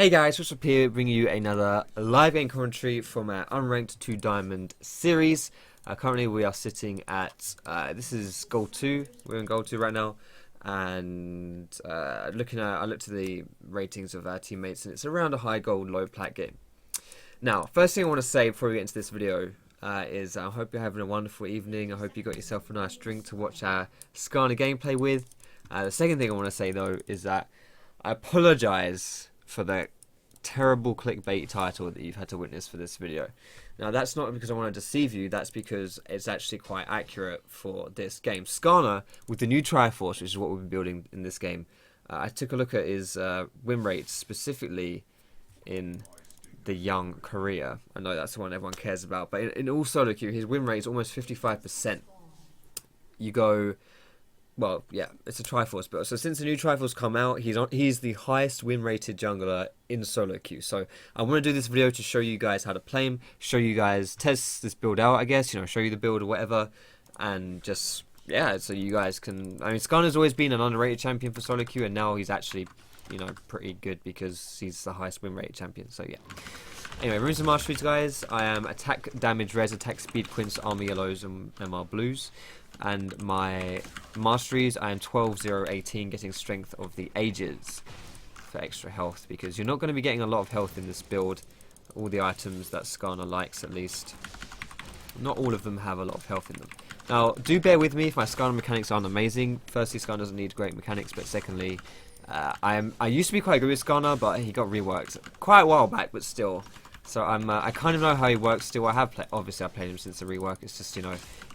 Hey guys, Foxdrop here, bringing you another live game commentary from our Unranked 2 Diamond series. Currently we are sitting at, this is Gold 2, we're in Gold 2 right now, and I looked at the ratings of our teammates, and it's around a high gold, low plat game. Now, first thing I want to say before we get into this video is I hope you're having a wonderful evening. I hope you got yourself a nice drink to watch our Skarner gameplay with. The second thing I want to say though is that I apologise for the terrible clickbait title that you've had to witness for this video. Now that's not because I want to deceive you, that's because it's actually quite accurate for this game. Skarner, with the new Triforce, which is what we'll be building in this game, I took a look at his win rates, specifically in the young Korea. I know that's the one everyone cares about, but in all solo queue, his win rate is almost 55%. You go... Well, yeah, it's a Triforce build. So since the new Triforce come out, he's the highest win rated jungler in solo queue. So I want to do this video to show you guys how to play him, show you guys, test this build out, I guess, show you the build or whatever, and just, yeah, so you guys can, I mean, Skarner's always been an underrated champion for solo queue, and now he's actually, pretty good because he's the highest win rated champion, so yeah. Anyway, runes and masteries, guys. I am attack, damage, res, attack, speed, quints, armor yellows, and MR blues. And my masteries, I am 12, 0, 18, getting strength of the ages for extra health, because you're not going to be getting a lot of health in this build. All the items that Skarner likes, at least. Not all of them have a lot of health in them. Now, do bear with me if my Skarner mechanics aren't amazing. Firstly, Skarner doesn't need great mechanics, but secondly, I used to be quite good with Skarner, but he got reworked quite a while back, but still. So I kind of know how he works still. Obviously I played him since the rework. It's just,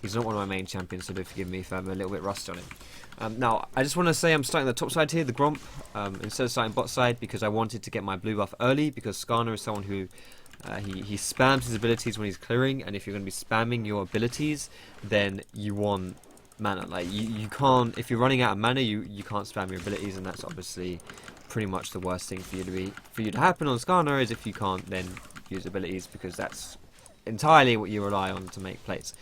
he's not one of my main champions, so do forgive me if I'm a little bit rusty on him. Now, I just want to say I'm starting the top side here, the Gromp, instead of starting bot side, because I wanted to get my blue buff early, because Skarner is someone who, he spams his abilities when he's clearing, and if you're going to be spamming your abilities, then you want mana. Like, you can't, if you're running out of mana, you can't spam your abilities, and that's obviously pretty much the worst thing for you to happen on Skarner, is if you can't then use abilities, because that's entirely what you rely on to make plays.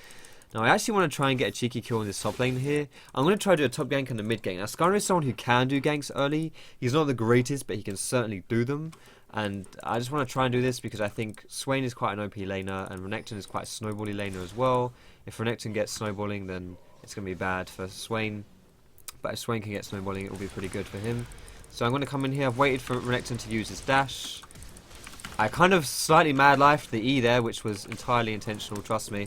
Now I actually want to try and get a cheeky kill in this top lane here. I'm going to try to do a top gank and a mid gank. Now Skarner is someone who can do ganks early. He's not the greatest, but he can certainly do them. And I just want to try and do this because I think Swain is quite an OP laner, and Renekton is quite a snowbally laner as well. If Renekton gets snowballing, then it's going to be bad for Swain. But if Swain can get snowballing, it will be pretty good for him. So I'm going to come in here. I've waited for Renekton to use his dash. I kind of slightly mad lifed the E there, which was entirely intentional, trust me.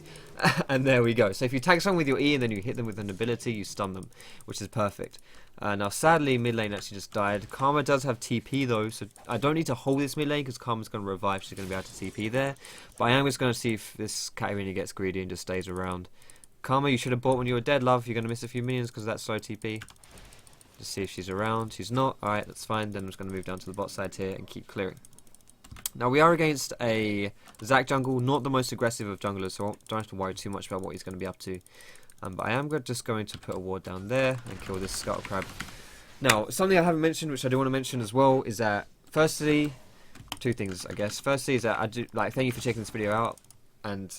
And there we go. So if you tag someone with your E and then you hit them with an ability, you stun them, which is perfect. Now sadly, mid lane actually just died. Karma does have TP though, so I don't need to hold this mid lane because Karma's going to revive. She's going to be able to TP there. But I am just going to see if this Katarina gets greedy and just stays around. Karma, you should have bought when you were dead, love. You're going to miss a few minions because of that slow TP. Just see if she's around. She's not. Alright, that's fine. Then I'm just going to move down to the bot side here and keep clearing. Now we are against a Zac jungle, not the most aggressive of junglers, so don't have to worry too much about what he's going to be up to. But I am just going to put a ward down there and kill this Scuttle Crab. Now, something I haven't mentioned, which I do want to mention as well, is that firstly, two things I guess. Firstly is that I do thank you for checking this video out, and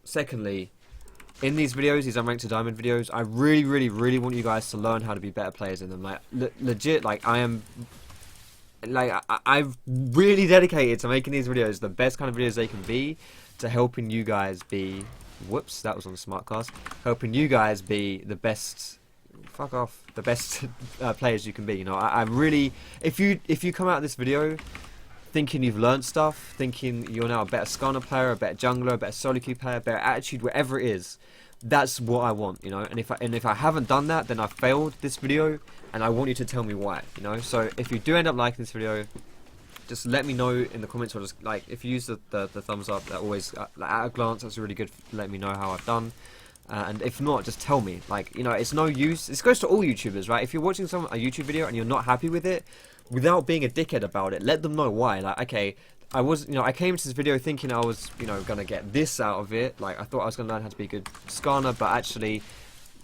secondly, in these videos, these Unranked to Diamond videos, I really want you guys to learn how to be better players in them. Like legit, I've really dedicated to making these videos the best kind of videos they can be, to helping you guys be, whoops, that was on the smart cast, helping you guys be the best, fuck off, the best players you can be. I really, if you come out of this video thinking you've learned stuff, thinking you're now a better Skarner player, a better jungler, a better solo queue player, a better attitude, whatever it is, that's what I want, and if I haven't done that, then I've failed this video, and I want you to tell me why, So if you do end up liking this video, just let me know in the comments, or just if you use the thumbs up, that always at a glance, that's really good. Let me know how I've done, and if not, just tell me. It's no use. This goes to all YouTubers, right? If you're watching a YouTube video and you're not happy with it, without being a dickhead about it, let them know why. Okay, I came to this video thinking I was, gonna get this out of it. I thought I was gonna learn how to be a good Skarner, but actually,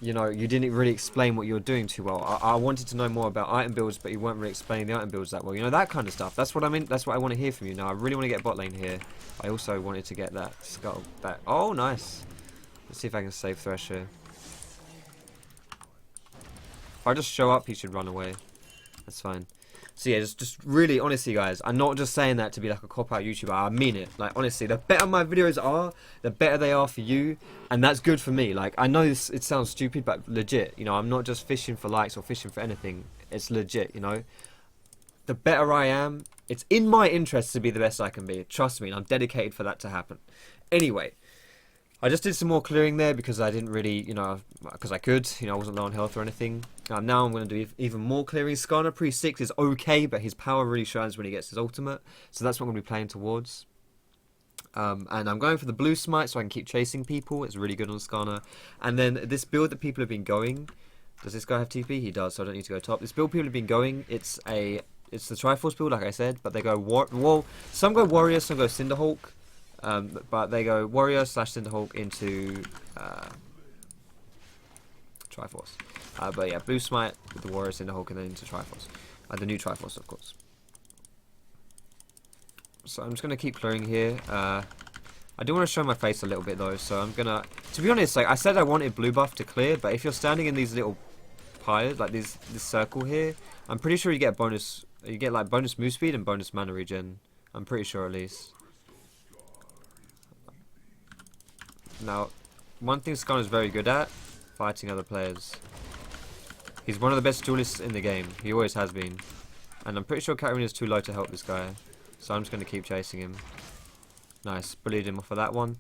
you didn't really explain what you were doing too well. I wanted to know more about item builds, but you weren't really explaining the item builds that well. That kind of stuff. That's what I mean. That's what I want to hear from you. Now, I really want to get bot lane here. I also wanted to get that Scuttle back. Oh, nice. Let's see if I can save Thresh here. If I just show up, he should run away. That's fine. So yeah, just really, honestly, guys, I'm not just saying that to be like a cop-out YouTuber. I mean it. Like, honestly, the better my videos are, the better they are for you, and that's good for me. Like, I know this, it sounds stupid, but legit, you know, I'm not just fishing for likes or fishing for anything. It's legit, you know. The better I am, it's in my interest to be the best I can be. Trust me, and I'm dedicated for that to happen. Anyway, I just did some more clearing there because I didn't really, you know, because I could, you know, I wasn't low on health or anything. Now I'm going to do even more clearing. Skarner pre-6 is okay, but his power really shines when he gets his ultimate. So that's what I'm going to be playing towards. And I'm going for the blue smite so I can keep chasing people. It's really good on Skarner. And then this build that people have been going, does this guy have TP? He does, so I don't need to go top. This build people have been going, it's the Triforce build, like I said, but they go, some go Warrior, some go Cinderhulk. But they go Warrior / Cinderhulk into Triforce. But yeah, Blue Smite with the Warrior, Cinderhulk, and then into Triforce. The new Triforce, of course. So I'm just going to keep clearing here. I do want to show my face a little bit though, so I'm going to be honest, like I said I wanted blue buff to clear, but if you're standing in these little piles, like this circle here, I'm pretty sure you get bonus, like bonus move speed and bonus mana regen. I'm pretty sure at least. Now, one thing Skarner is very good at, fighting other players. He's one of the best duelists in the game. He always has been. And I'm pretty sure Katarina is too low to help this guy. So I'm just going to keep chasing him. Nice. Bullied him off of that one.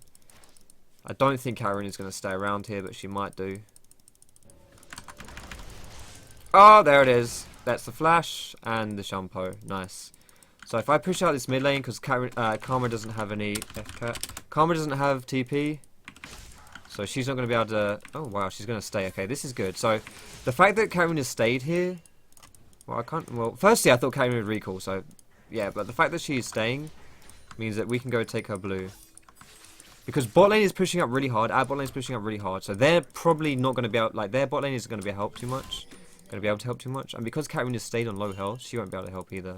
I don't think Katarina is going to stay around here, but she might do. Oh, there it is. That's the flash and the shampoo. Nice. So if I push out this mid lane, because Karma doesn't have any Karma doesn't have TP. So she's not going to be able to... Oh, wow, she's going to stay. Okay, this is good. So, the fact that Katarina stayed here... Well, I can't... Well, firstly, I thought Katarina would recall, so... Yeah, but the fact that she's staying means that we can go take her blue. Because bot lane is pushing up really hard. Our bot lane is pushing up really hard. So, they're probably not going to be able... Like, their bot lane isn't going to be able to help too much. And because Katarina stayed on low health, she won't be able to help either.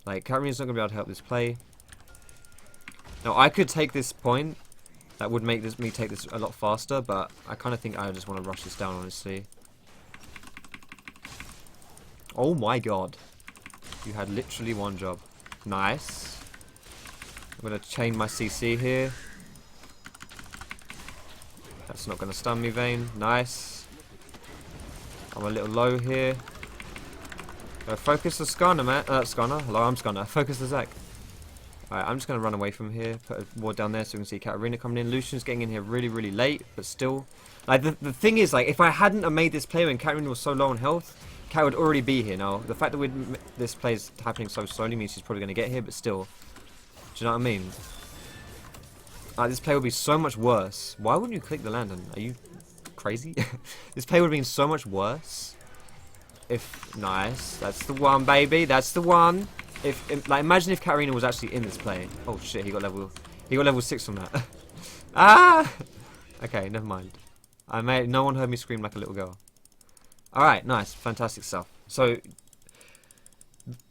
Like, Katarina's not going to be able to help this play. Now, I could take this point... That would make me take this a lot faster, but I kind of think I just want to rush this down, honestly. Oh my god. You had literally one job. Nice. I'm going to chain my CC here. That's not going to stun me, Vayne. Nice. I'm a little low here. Focus the Skarner, man. Skarner. Hello, I'm Skarner. Focus the Zac. Alright, I'm just going to run away from here, put a ward down there so we can see Katarina coming in. Lucian's getting in here really, really late, but still. Like, the thing is, like, if I hadn't have made this play when Katarina was so low on health, Kat would already be here now. The fact that this play is happening so slowly means she's probably going to get here, but still. Do you know what I mean? Like, this play would be so much worse. Why wouldn't you click the landing? Are you crazy? This play would have been so much worse. If... Nice. That's the one, baby. That's the one. Like, imagine if Katarina was actually in this play. Oh shit, he got level 6 from that. Ah! Okay, never mind. No one heard me scream like a little girl. Alright, nice, fantastic stuff. So,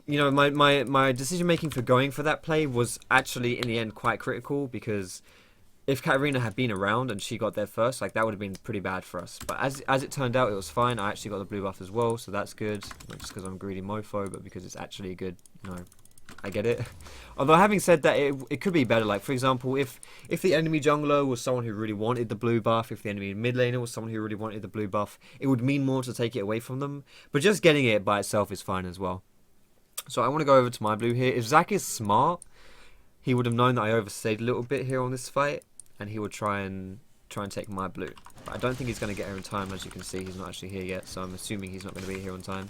you know, my decision making for going for that play was actually in the end quite critical, because if Katarina had been around and she got there first, like, that would have been pretty bad for us. But as it turned out, it was fine. I actually got the blue buff as well, so that's good. Not just because I'm a greedy mofo, but because it's actually good. You know, I get it. Although, having said that, it could be better. Like, for example, if the enemy jungler was someone who really wanted the blue buff, if the enemy mid laner was someone who really wanted the blue buff, it would mean more to take it away from them. But just getting it by itself is fine as well. So I want to go over to my blue here. If Zac is smart, he would have known that I overstayed a little bit here on this fight, and he would try and take my blue. But I don't think he's going to get here in time. As you can see, he's not actually here yet, so I'm assuming he's not going to be here on time.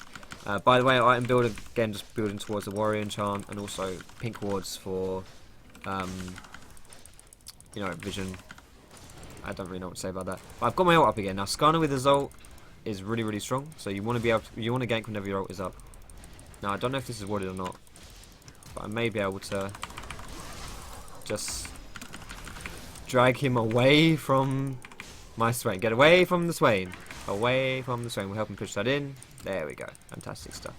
By the way, item build, again, just building towards the warrior enchant, and also pink wards for, you know, vision. I don't really know what to say about that. But I've got my ult up again. Now, Skarner with his ult is really, really strong, so you want to be able to, you want to gank whenever your ult is up. Now, I don't know if this is warded or not, but I may be able to just drag him away from my Swain. Get away from the Swain. Away from the Swain. We'll help him push that in. There we go. Fantastic stuff.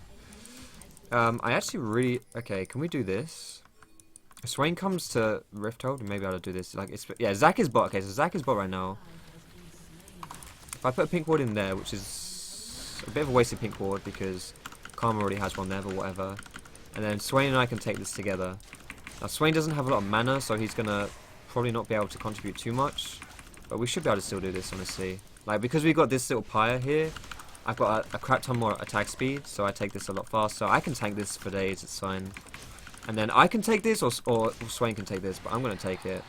I actually really... Okay, can we do this? If Swain comes to Rifthold, maybe I'll do this. Like, yeah, Zac is bot. Okay, so Zac is bot right now. If I put a pink ward in there, which is a bit of a wasted pink ward because Karma already has one there, but whatever. And then Swain and I can take this together. Now Swain doesn't have a lot of mana, so he's gonna probably not be able to contribute too much. But we should be able to still do this, honestly. Like, because we've got this little pyre here, I've got a crap ton more attack speed, so I take this a lot faster. I can tank this for days, it's fine. And then I can take this, or Swain can take this, but I'm gonna take it.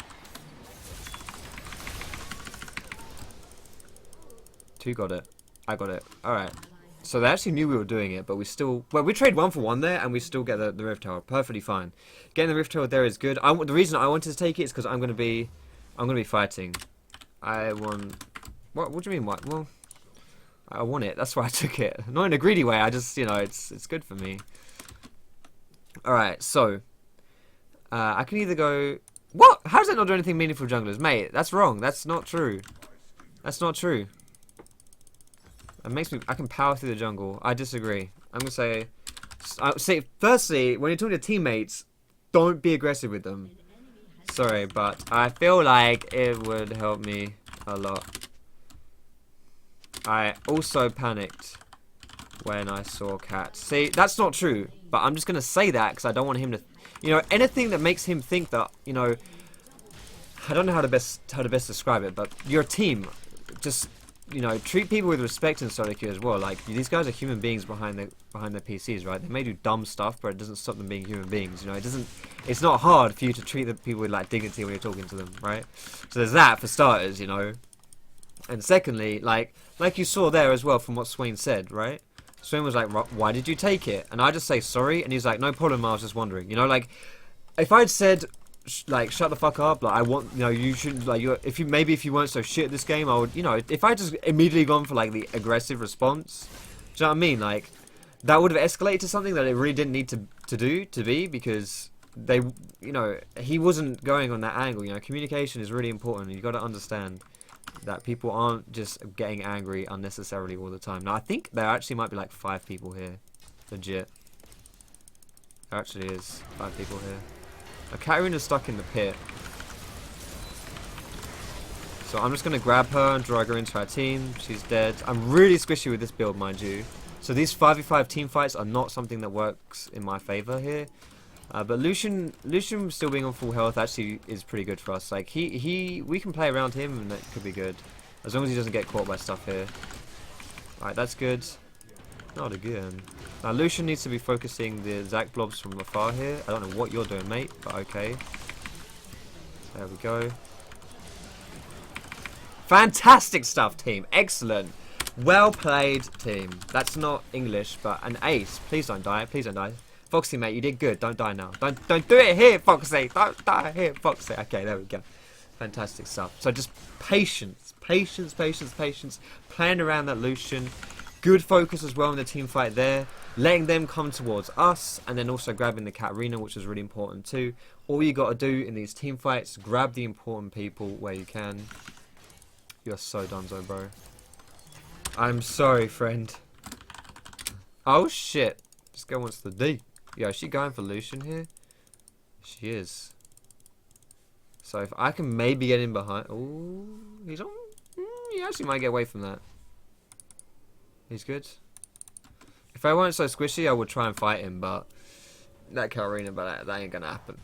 2 got it. I got it. Alright. So they actually knew we were doing it, but we still... Well, we trade 1 for 1 there, and we still get the Rift Tower. Perfectly fine. Getting the Rift Tower there is good. The reason I wanted to take it is because I'm gonna be fighting. I want... What do you mean, what? Well, I want it. That's why I took it. Not in a greedy way. I just, you know, it's good for me. Alright, so... I can either go... What? How does that not do anything meaningful, junglers? Mate, that's wrong. That's not true. That's not true. It makes me... I can power through the jungle. I disagree. I'm going to say... Firstly, when you're talking to teammates, don't be aggressive with them. Sorry, but I feel like it would help me a lot. I also panicked when I saw Cat. See, that's not true. But I'm just going to say that because I don't want him to... You know, anything that makes him think that, you know... I don't know how to best describe it, but your team just... You know, treat people with respect in solo queue as well. Like, these guys are human beings behind their PCs, right? They may do dumb stuff, but it doesn't stop them being human beings. You know, it's not hard for you to treat the people with like dignity when you're talking to them, right? So there's that for starters, you know. And secondly, like you saw there as well from what Swain said, right? Swain was like, "Why did you take it?" And I just say sorry, and he's like, "No problem, I was just wondering." You know, like if I'd said. Like, shut the fuck up, like, I want, you know, you shouldn't, like, if you weren't so shit at this game, I would, you know, if I just immediately gone for, like, the aggressive response, do you know what I mean, like, that would have escalated to something that it really didn't need to be, because they, you know, he wasn't going on that angle, you know, communication is really important, you've got to understand that people aren't just getting angry unnecessarily all the time. Now, I think there actually might be, like, 5 people here, legit, there actually is 5 people here. Katarina's stuck in the pit. So I'm just going to grab her and drag her into our team. She's dead. I'm really squishy with this build, mind you. So these 5v5 team fights are not something that works in my favour here. But Lucian still being on full health actually is pretty good for us. Like, we can play around him and that could be good. As long as he doesn't get caught by stuff here. Alright, that's good. Not again. Now Lucian needs to be focusing the Zac blobs from afar here. I don't know what you're doing, mate, but okay. There we go. Fantastic stuff, team. Excellent. Well played, team. That's not English, but an ace. Please don't die. Please don't die. Foxy, mate, you did good. Don't die now. Don't do it here, Foxy. Don't die here, Foxy. Okay, there we go. Fantastic stuff. So just patience. Patience, patience, patience. Playing around that Lucian. Good focus as well in the team fight there. Letting them come towards us. And then also grabbing the Katarina, which is really important too. All you got to do in these team fights, grab the important people where you can. You're so donezo, bro. I'm sorry, friend. Oh, shit. This girl wants the D. Yo, is she going for Lucian here? She is. So if I can maybe get in behind... Oh, he's on... He actually might get away from that. He's good. If I weren't so squishy, I would try and fight him, but... That Katarina, but that ain't gonna happen.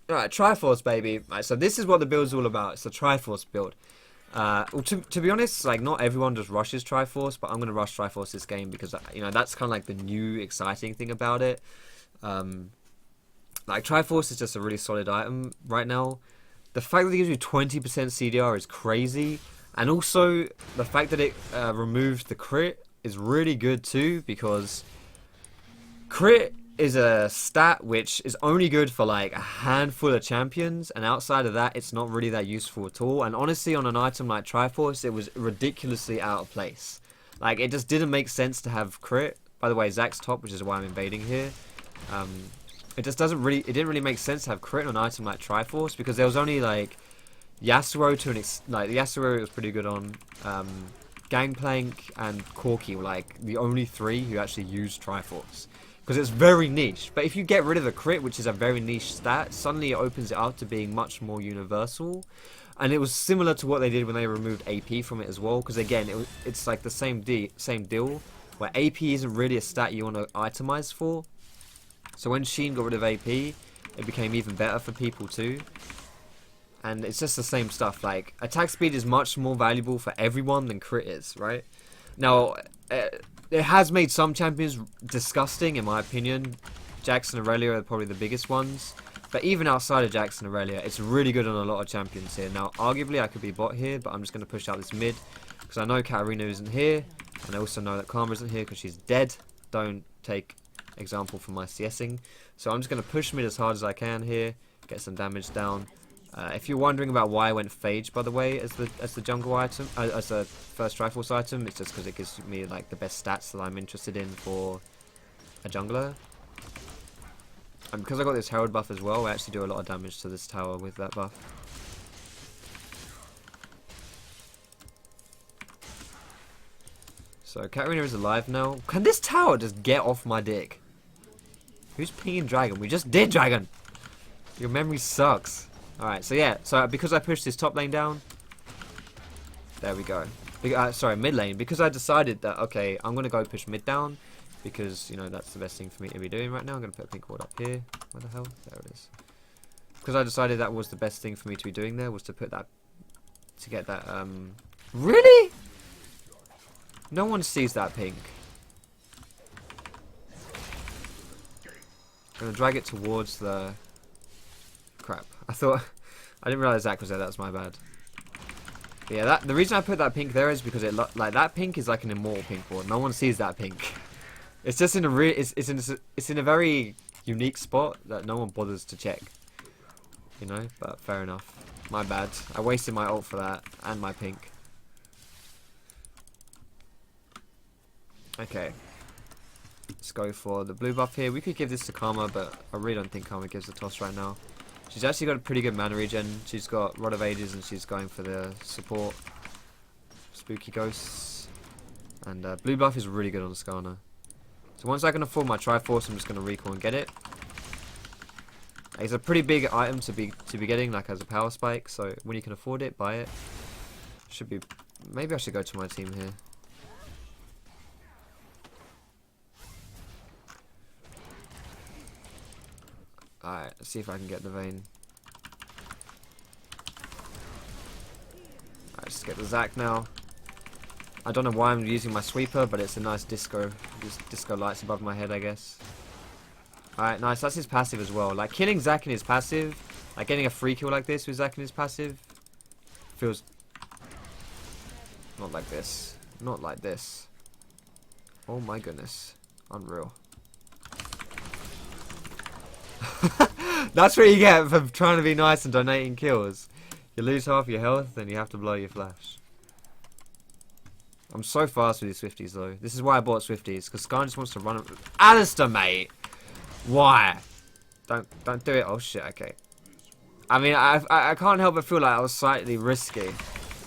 Alright, Triforce, baby. Right, so this is what the build's all about. It's a Triforce build. Well, to be honest, like, not everyone just rushes Triforce, but I'm going to rush Triforce this game because, you know, that's kind of like the new exciting thing about it. Like, Triforce is just a really solid item right now. The fact that it gives you 20% CDR is crazy. And also, the fact that it removes the crit is really good too, because crit is a stat which is only good for like a handful of champions, and outside of that it's not really that useful at all. And honestly, on an item like Triforce, it was ridiculously out of place. Like, it just didn't make sense to have crit. By the way, Zac's top, which is why I'm invading here. It just didn't really make sense to have crit on an item like Triforce, because there was only like Yasuo the Yasuo was pretty good on. Gangplank and Corki were like the only 3 who actually used Triforce. Because it's very niche. But if you get rid of the crit, which is a very niche stat, suddenly it opens it up to being much more universal. And it was similar to what they did when they removed AP from it as well. Because again, it's like the same deal, where AP isn't really a stat you want to itemize for. So when Sheen got rid of AP, it became even better for people too. And it's just the same stuff. Like, attack speed is much more valuable for everyone than crit is, right? Now, it has made some champions disgusting, in my opinion. Jax and Aurelia are probably the biggest ones. But even outside of Jax and Aurelia, it's really good on a lot of champions here. Now, arguably, I could be bot here, but I'm just going to push out this mid. Because I know Katarina isn't here. And I also know that Karma isn't here because she's dead. Don't take example from my CSing. So I'm just going to push mid as hard as I can here. Get some damage down. If you're wondering about why I went Phage, by the way, as the jungle item, as the first Triforce item, it's just because it gives me like the best stats that I'm interested in for a jungler. And because I got this Herald buff as well, I actually do a lot of damage to this tower with that buff. So Katarina is alive now. Can this tower just get off my dick? Who's pinging Dragon? We just did Dragon! Your memory sucks. Alright, so yeah, so because I pushed this top lane down, there we go. Sorry, mid lane, because I decided that, okay, I'm going to go push mid down, because, you know, that's the best thing for me to be doing right now. I'm going to put a pink ward up here. Where the hell? There it is. Because I decided that was the best thing for me to be doing there, was to put that, to get that, Really? No one sees that pink. I'm going to drag it towards the... Crap. I didn't realise Zach was there. That's my bad. But yeah, the reason I put that pink there is because like that pink is like an immortal pink ward. No one sees that pink. It's just in a it's in a very unique spot that no one bothers to check. You know, but fair enough. My bad. I wasted my ult for that and my pink. Okay. Let's go for the blue buff here. We could give this to Karma, but I really don't think Karma gives a toss right now. She's actually got a pretty good mana regen. She's got Rod of Ages and she's going for the support. Spooky Ghosts. And blue buff is really good on Skarner. So once I can afford my Triforce, I'm just going to recall and get it. It's a pretty big item to be getting, like as a power spike. So when you can afford it, buy it. Should be. Maybe I should go to my team here. Alright, let's see if I can get the Vayne. Alright, just get the Zac now. I don't know why I'm using my sweeper, but it's a nice disco. Just disco lights above my head, I guess. Alright, nice. That's his passive as well. Like, killing Zac in his passive, like getting a free kill like this with Zac in his passive, feels... Not like this. Not like this. Oh my goodness. Unreal. That's what you get for trying to be nice and donating kills. You lose half your health, then you have to blow your flash. I'm so fast with these Swifties, though. This is why I bought Swifties, because Skarner just wants to run... Alistair, mate! Why? Don't do it. Oh, shit, okay. I mean, I can't help but feel like I was slightly risky.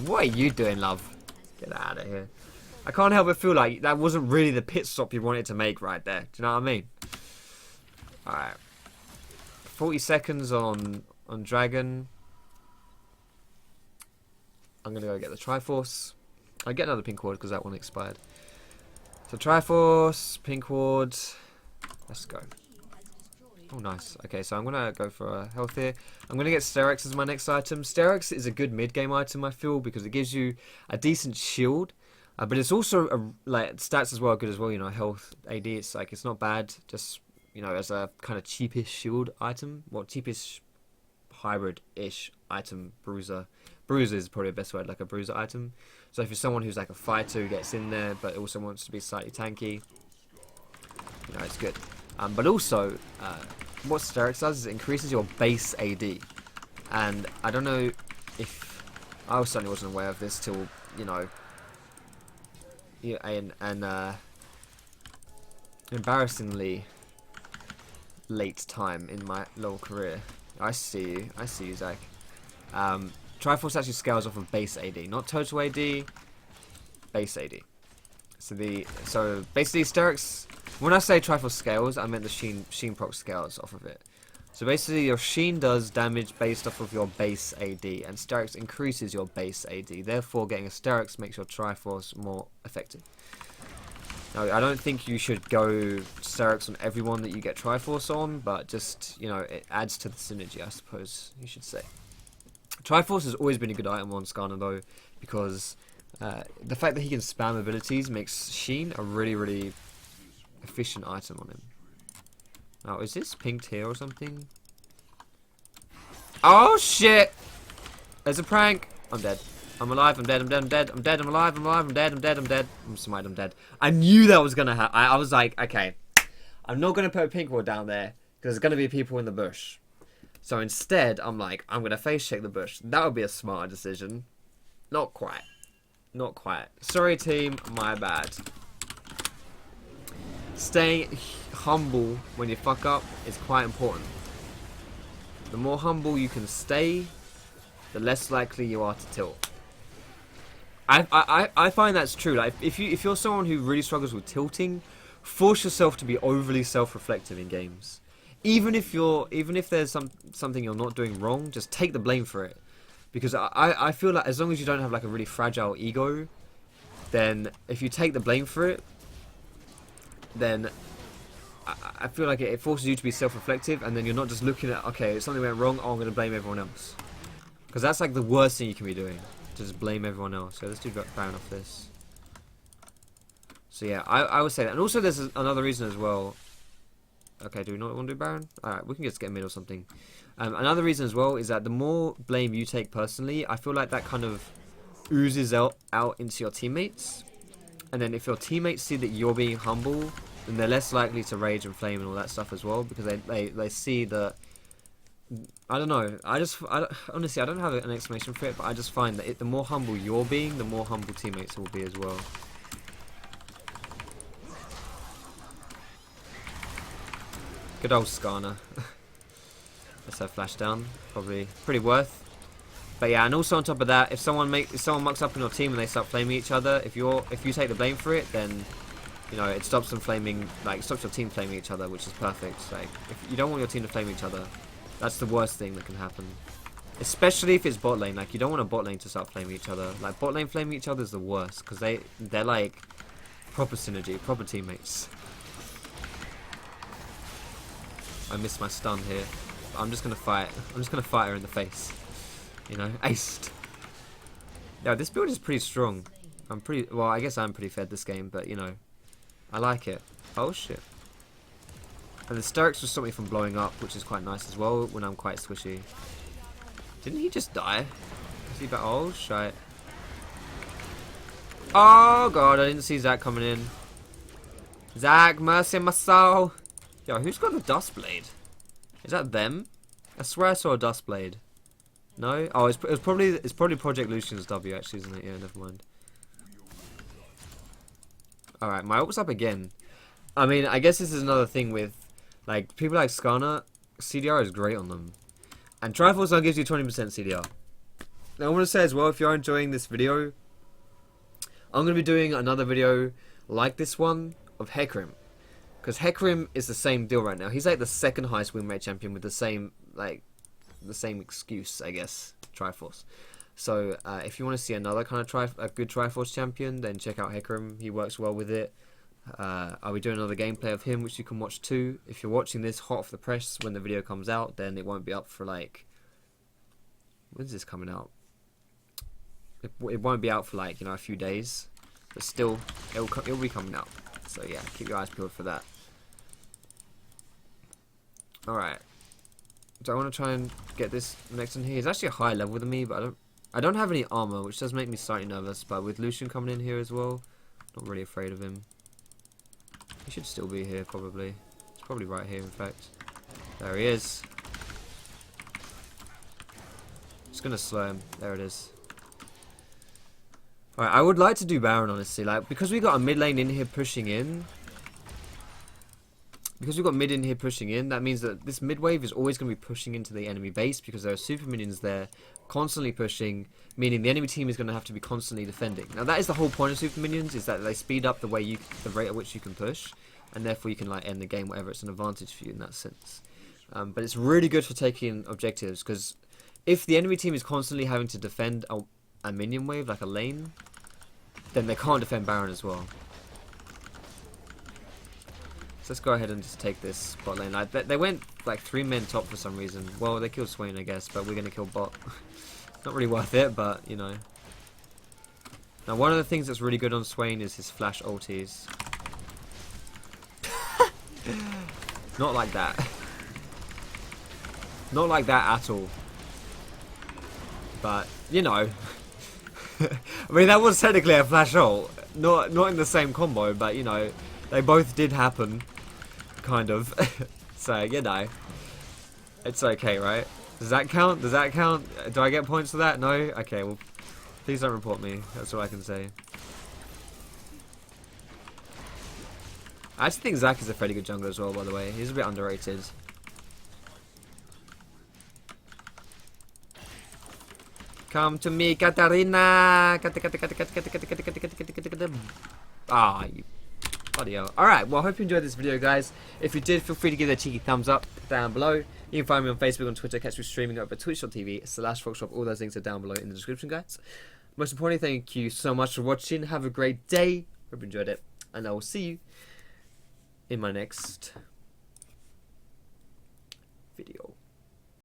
What are you doing, love? Get out of here. I can't help but feel like that wasn't really the pit stop you wanted to make right there. Do you know what I mean? Alright. 40 seconds on Dragon. I'm going to go get the Triforce. I'll get another pink ward because that one expired. So Triforce, pink ward. Let's go. Oh, nice. Okay, so I'm going to go for a health here. I'm going to get Sterex as my next item. Sterex is a good mid-game item, I feel, because it gives you a decent shield. But it's also, like, stats as well, good as well, you know, health, AD. It's like, it's not bad. Just... You know, as a kind of cheapish shield item. Well, cheapish hybrid-ish item, bruiser. Bruiser is probably the best word, like a bruiser item. So if you're someone who's like a fighter who gets in there, but also wants to be slightly tanky, you know, it's good. But also, what Sterex does is it increases your base AD. And I don't know if... I certainly wasn't aware of this till, you know... embarrassingly... late time in my little career. I see you, Zach. Triforce actually scales off of base AD, not total AD, base AD. So basically Sterex, when I say Triforce scales, I meant the Sheen proc scales off of it. So basically your Sheen does damage based off of your base AD, and Sterex increases your base AD. Therefore, getting a Sterex makes your Triforce more effective. Now, I don't think you should go Sterex on everyone that you get Triforce on, but just, you know, it adds to the synergy, I suppose you should say. Triforce has always been a good item on Skarner though, because the fact that he can spam abilities makes Sheen a really, really efficient item on him. Now, is this pinked here or something? Oh shit! There's a prank! I'm dead. I'm alive, I'm dead, I'm dead, I'm dead, I'm dead, I'm alive, I'm alive, I'm dead, I'm dead, I'm dead. I'm smite, I'm dead. I knew that was gonna happen. I was like, okay, I'm not gonna put a pink ward down there, because there's gonna be people in the bush. So instead, I'm like, I'm gonna face check the bush. That would be a smarter decision. Not quite. Not quite. Sorry team, my bad. Staying humble when you fuck up is quite important. The more humble you can stay, the less likely you are to tilt. I find that's true. Like if you're someone who really struggles with tilting, force yourself to be overly self-reflective in games. Even if there's something you're not doing wrong, just take the blame for it. Because I feel like as long as you don't have like a really fragile ego, then if you take the blame for it, then I feel like it forces you to be self-reflective, and then you're not just looking at, okay, something went wrong, oh, I'm going to blame everyone else. Because that's like the worst thing you can be doing. Just blame everyone else. So let's do Baron off this. So yeah, I would say that. And also there's another reason as well. Okay, do we not want to do Baron? Alright, we can just get mid or something. Another reason as well is that the more blame you take personally, I feel like that kind of oozes out into your teammates. And then if your teammates see that you're being humble, then they're less likely to rage and flame and all that stuff as well, because they see that. I don't know. Honestly, I don't have an explanation for it, but I just find that the more humble you're being, the more humble teammates will be as well. Good old Skarner. Let's have flash down. Probably pretty worth. But yeah, and also on top of that, if someone mucks up in your team and they start flaming each other, if you take the blame for it, then you know it stops them flaming. Like stops your team flaming each other, which is perfect. Like if you don't want your team to flame each other, that's the worst thing that can happen. Especially if it's bot lane. Like you don't want a bot lane to start flaming each other. Like bot lane flaming each other is the worst, because they're like proper synergy, proper teammates. I missed my stun here. I'm just gonna fight. I'm just gonna fight her in the face. You know, aced. Yeah, this build is pretty strong. Well, I guess I'm pretty fed this game, but you know, I like it. Oh shit. And the Sterex will stop me from blowing up, which is quite nice as well when I'm quite squishy. Didn't he just die? Is he back? Oh shit. Oh god, I didn't see Zach coming in. Zach, mercy my soul. Yo, who's got the dust blade? Is that them? I swear I saw a dust blade. No? Oh, it's probably Project Lucian's W actually, isn't it? Yeah, never mind. Alright, my ult's up again. I mean, I guess this is another thing with like people like Skarner. CDR is great on them. And Triforce now gives you 20% CDR. Now I want to say as well, if you're enjoying this video, I'm going to be doing another video like this one of Hecarim. Because Hecarim is the same deal right now. He's like the second highest win rate champion with the same excuse, I guess, Triforce. So if you want to see another kind of a good Triforce champion, then check out Hecarim. He works well with it. I'll be doing another gameplay of him, which you can watch too. If you're watching this hot off the press when the video comes out, then it won't be up for like... When's this coming out? It won't be out for like, you know, a few days. But still, it'll be coming out. So yeah, keep your eyes peeled for that. Alright. So I want to try and get this next one here. He's actually a higher level than me, but I don't have any armor, which does make me slightly nervous. But with Lucian coming in here as well, not really afraid of him. He should still be here, probably. He's probably right here, in fact. There he is. Just gonna slow him. There it is. Alright, I would like to do Baron, honestly. Like, because we got a mid lane in here pushing in. Because we've got mid in here pushing in, that means that this mid wave is always going to be pushing into the enemy base, because there are super minions there constantly pushing, meaning the enemy team is going to have to be constantly defending. Now that is the whole point of super minions, is that they speed up the rate at which you can push, and therefore you can like end the game, whatever. It's an advantage for you in that sense. But it's really good for taking objectives, because if the enemy team is constantly having to defend a minion wave, like a lane, then they can't defend Baron as well. So let's go ahead and just take this bot lane. Like, they went like 3 men top for some reason. Well, they killed Swain, I guess, but we're gonna kill bot. Not really worth it, but you know. Now, one of the things that's really good on Swain is his flash ulties. Not like that. Not like that at all. But you know. I mean, that was technically a flash ult. Not in the same combo, but you know, they both did happen. Kind of. So, you know. It's okay, right? Does that count? Does that count? Do I get points for that? No? Okay, well, please don't report me. That's all I can say. I actually think Zac is a fairly good jungler as well, by the way. He's a bit underrated. Come to me, Katarina! Ah, you bloody hell. Alright, well, I hope you enjoyed this video, guys. If you did, feel free to give it a cheeky thumbs up down below. You can find me on Facebook and Twitter. Catch me streaming over twitch.tv/Foxdrop. All those links are down below in the description, guys. Most importantly, thank you so much for watching. Have a great day. Hope you enjoyed it. And I will see you in my next